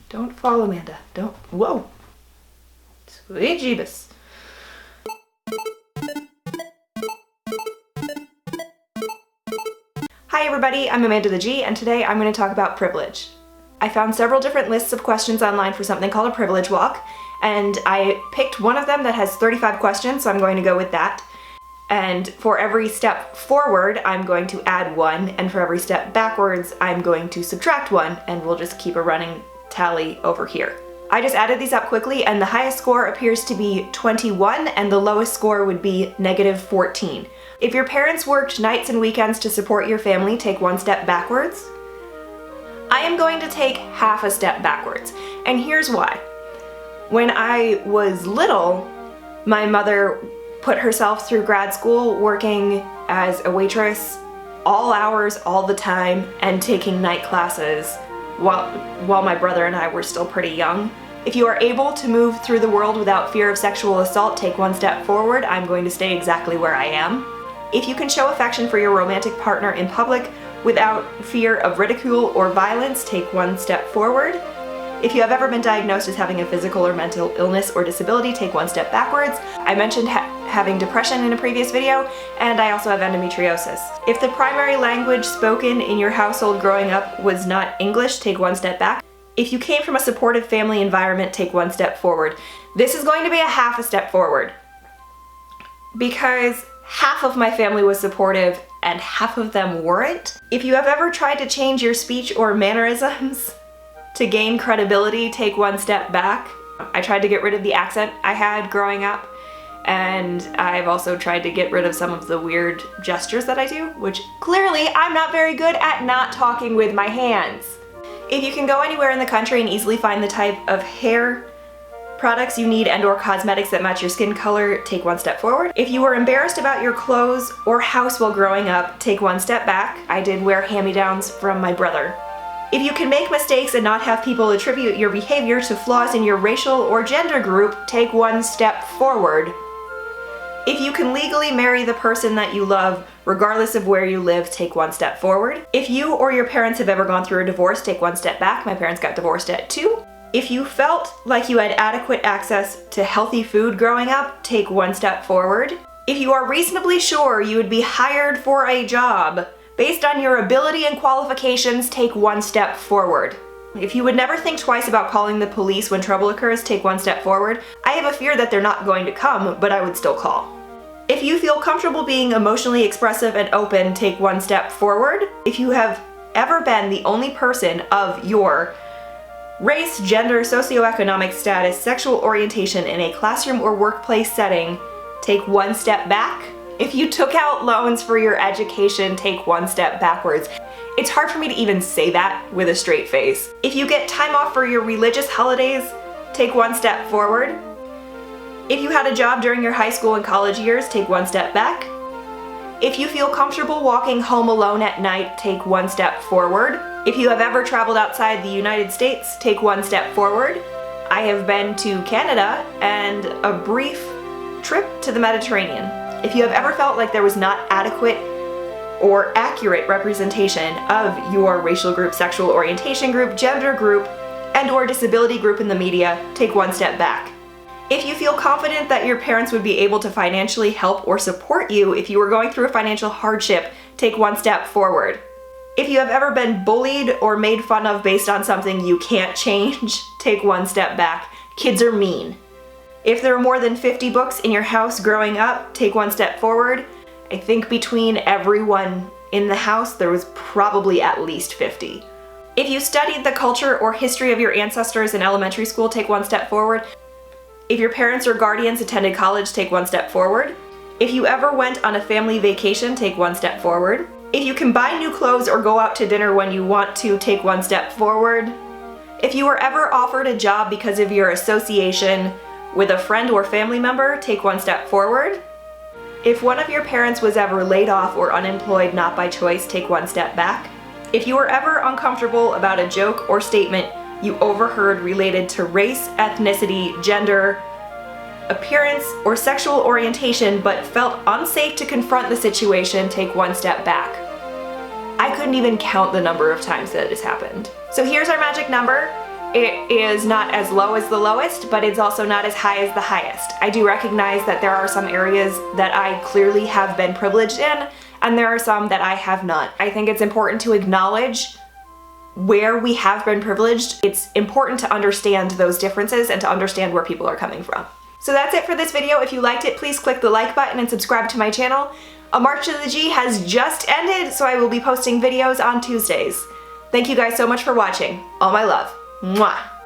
Don't fall, Amanda. Don't. Whoa. Sweet Jeebus. Hi everybody, I'm Amanda the G, and today I'm going to talk about privilege. I found several different lists of questions online for something called a privilege walk, and I picked one of them that has 35 questions, so I'm going to go with that. And for every step forward, I'm going to add one, and for every step backwards, I'm going to subtract one, and we'll just keep a running tally over here. I just added these up quickly, and the highest score appears to be 21, and the lowest score would be -14. If your parents worked nights and weekends to support your family, take one step backwards. I am going to take half a step backwards, and here's why. When I was little, my mother put herself through grad school working as a waitress all hours, all the time, and taking night classes while my brother and I were still pretty young. If you are able to move through the world without fear of sexual assault, take one step forward. I'm going to stay exactly where I am. If you can show affection for your romantic partner in public without fear of ridicule or violence, take one step forward. If you have ever been diagnosed as having a physical or mental illness or disability, take one step backwards. I mentioned having depression in a previous video, and I also have endometriosis. If the primary language spoken in your household growing up was not English, take one step back. If you came from a supportive family environment, take one step forward. This is going to be a half a step forward, because half of my family was supportive and half of them weren't. If you have ever tried to change your speech or mannerisms to gain credibility, take one step back. I tried to get rid of the accent I had growing up, and I've also tried to get rid of some of the weird gestures that I do, which clearly I'm not very good at not talking with my hands. If you can go anywhere in the country and easily find the type of hair products you need and/or cosmetics that match your skin color, take one step forward. If you were embarrassed about your clothes or house while growing up, take one step back. I did wear hand-me-downs from my brother. If you can make mistakes and not have people attribute your behavior to flaws in your racial or gender group, take one step forward. If you can legally marry the person that you love, regardless of where you live, take one step forward. If you or your parents have ever gone through a divorce, take one step back. My parents got divorced at 2. If you felt like you had adequate access to healthy food growing up, take one step forward. If you are reasonably sure you would be hired for a job based on your ability and qualifications, take one step forward. If you would never think twice about calling the police when trouble occurs, take one step forward. I have a fear that they're not going to come, but I would still call. If you feel comfortable being emotionally expressive and open, take one step forward. If you have ever been the only person of your race, gender, socioeconomic status, sexual orientation in a classroom or workplace setting, take one step back. If you took out loans for your education, take one step backwards. It's hard for me to even say that with a straight face. If you get time off for your religious holidays, take one step forward. If you had a job during your high school and college years, take one step back. If you feel comfortable walking home alone at night, take one step forward. If you have ever traveled outside the United States, take one step forward. I have been to Canada and a brief trip to the Mediterranean. If you have ever felt like there was not adequate or accurate representation of your racial group, sexual orientation group, gender group, and/or disability group in the media, take one step back. If you feel confident that your parents would be able to financially help or support you if you were going through a financial hardship, take one step forward. If you have ever been bullied or made fun of based on something you can't change, take one step back. Kids are mean. If there are more than 50 books in your house growing up, take one step forward. I think between everyone in the house, there was probably at least 50. If you studied the culture or history of your ancestors in elementary school, take one step forward. If your parents or guardians attended college, take one step forward. If you ever went on a family vacation, take one step forward. If you can buy new clothes or go out to dinner when you want to, take one step forward. If you were ever offered a job because of your association with a friend or family member, take one step forward. If one of your parents was ever laid off or unemployed not by choice, take one step back. If you were ever uncomfortable about a joke or statement you overheard related to race, ethnicity, gender, appearance, or sexual orientation but felt unsafe to confront the situation, take one step back. I couldn't even count the number of times that it has happened. So here's our magic number. it is not as low as the lowest, but it's also not as high as the highest. I do recognize that there are some areas that I clearly have been privileged in, and there are some that I have not. I think it's important to acknowledge where we have been privileged. It's important to understand those differences and to understand where people are coming from. So that's it for this video. If you liked it, please click the like button and subscribe to my channel. A March to the G has just ended, so I will be posting videos on Tuesdays. Thank you guys so much for watching. All my love. Mwah!